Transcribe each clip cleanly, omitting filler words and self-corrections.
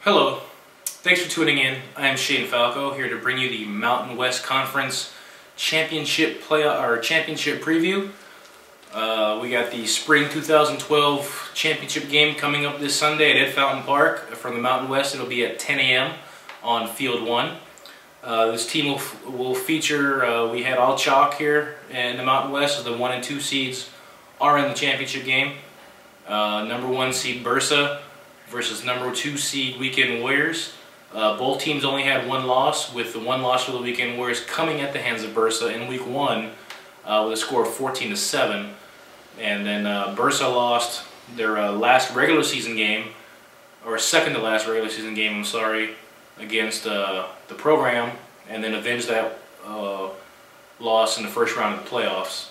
Hello, thanks for tuning in. I am Shane Falco here to bring you the Mountain West Conference Championship preview. We got the Spring 2012 Championship game coming up this Sunday at Ed Fountain Park from the Mountain West. It'll be at 10 a.m. on Field 1. This team will feature, we had all chalk here in the Mountain West, so the 1 and 2 seeds are in the championship game. Number 1 seed Bursa versus number 2 seed Weekend Warriors. Both teams only had one loss, with the one loss for the Weekend Warriors coming at the hands of Bursa in Week 1 with a score of 14-7. And then Bursa lost their last regular season game, or second to last regular season game, I'm sorry, against the program, and then avenged that loss in the first round of the playoffs.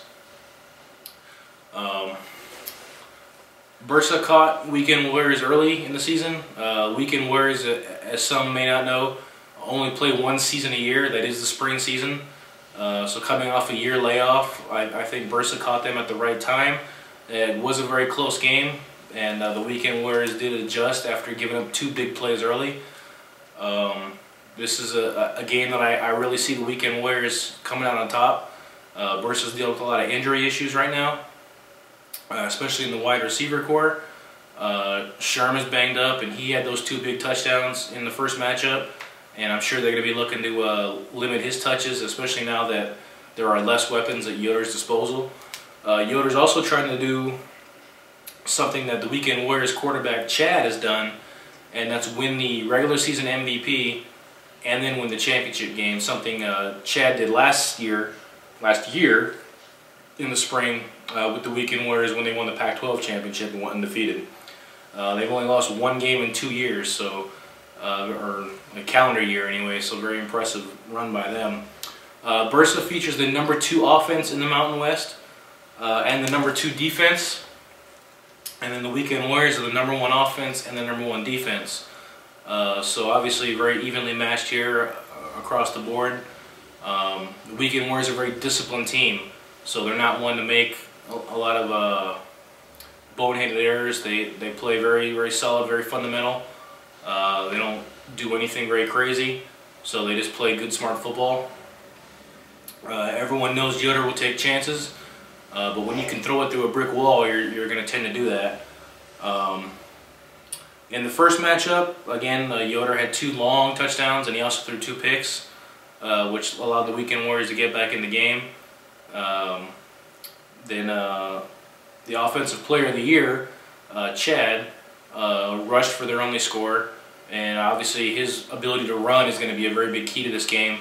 Bursa caught Weekend Warriors early in the season. Weekend Warriors, as some may not know, only play one season a year, that is the spring season. So coming off a year layoff, I think Bursa caught them at the right time. It was a very close game, and the Weekend Warriors did adjust after giving up 2 big plays early. This is a game that I really see the Weekend Warriors coming out on top. Bursa's dealing with a lot of injury issues right now, especially in the wide receiver core. Sherm is banged up, and he had those 2 big touchdowns in the first matchup, and I'm sure they're going to be looking to limit his touches, especially now that there are less weapons at Yoder's disposal. Yoder's also trying to do something that the Weekend Warriors quarterback Chad has done, and that's win the regular season MVP and then win the championship game, something Chad did last year in the spring with the Weekend Warriors when they won the Pac-12 championship and went undefeated. They've only lost 1 game in 2 years, so or a calendar year anyway, so very impressive run by them. Bursa features the number 2 offense in the Mountain West and the number 2 defense, and then the Weekend Warriors are the number 1 offense and the number 1 defense. So obviously very evenly matched here across the board. The Weekend Warriors are a very disciplined team, so they're not one to make a lot of boneheaded errors. They play very solid, very fundamental. They don't do anything very crazy, so they just play good, smart football. Everyone knows Yoder will take chances, but when you can throw it through a brick wall, you're going to tend to do that. In the first matchup, again, Yoder had 2 long touchdowns, and he also threw 2 picks, which allowed the Weekend Warriors to get back in the game. Then the Offensive Player of the Year, Chad, rushed for their only score, and obviously his ability to run is going to be a very big key to this game.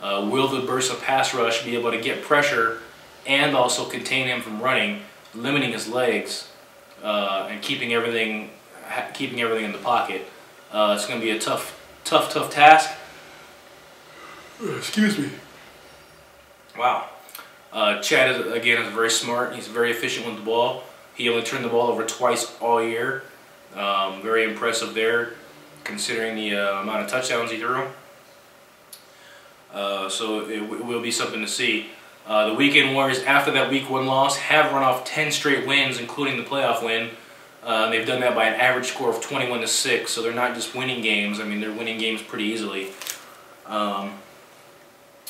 Will the Bursa pass rush be able to get pressure and also contain him from running, limiting his legs, and keeping everything in the pocket? It's going to be a tough task. Excuse me. Wow. Chad is very smart. He's very efficient with the ball. He only turned the ball over twice all year. Very impressive there, considering the amount of touchdowns he threw. So it will be something to see. The Weekend Warriors, after that Week 1 loss, have run off 10 straight wins, including the playoff win. They've done that by an average score of 21-6, so they're not just winning games. I mean, they're winning games pretty easily. Again,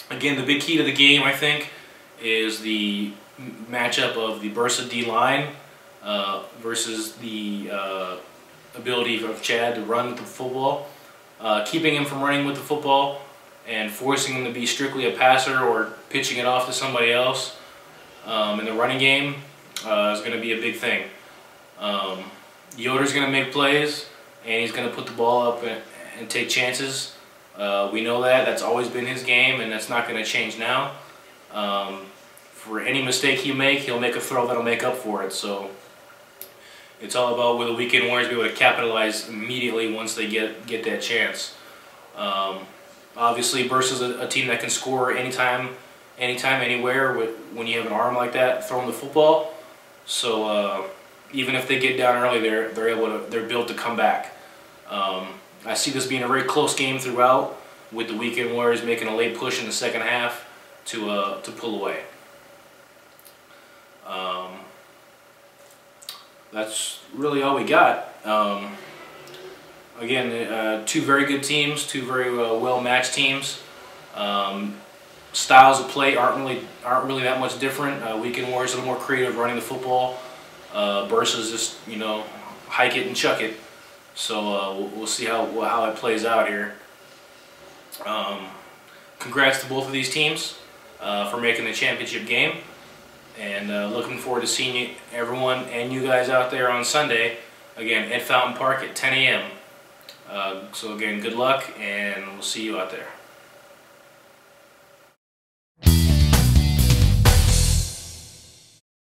the big key to the game, I think, is the matchup of the Bursa D-line versus the ability of Chad to run with the football. Keeping him from running with the football and forcing him to be strictly a passer or pitching it off to somebody else in the running game is going to be a big thing. Yoder's going to make plays, and he's going to put the ball up and take chances. We know that. That's always been his game, and that's not going to change now. For any mistake he'll make a throw that'll make up for it. So it's all about will the Weekend Warriors be able to capitalize immediately once they get that chance. Obviously, Bursa's a team that can score anytime, anywhere. When you have an arm like that throwing the football, so even if they get down early, they're built to come back. I see this being a very close game throughout, with the Weekend Warriors making a late push in the second half to pull away. That's really all we got. again, two very good teams, two very well-matched teams. Styles of play aren't really that much different. Weekend Warriors a little more creative running the football versus just, you know, hike it and chuck it. So we'll see how it plays out here. Congrats to both of these teams for making the championship game, and looking forward to seeing everyone and you guys out there on Sunday again at Fountain Park at 10 a.m. So again, good luck, and we'll see you out there.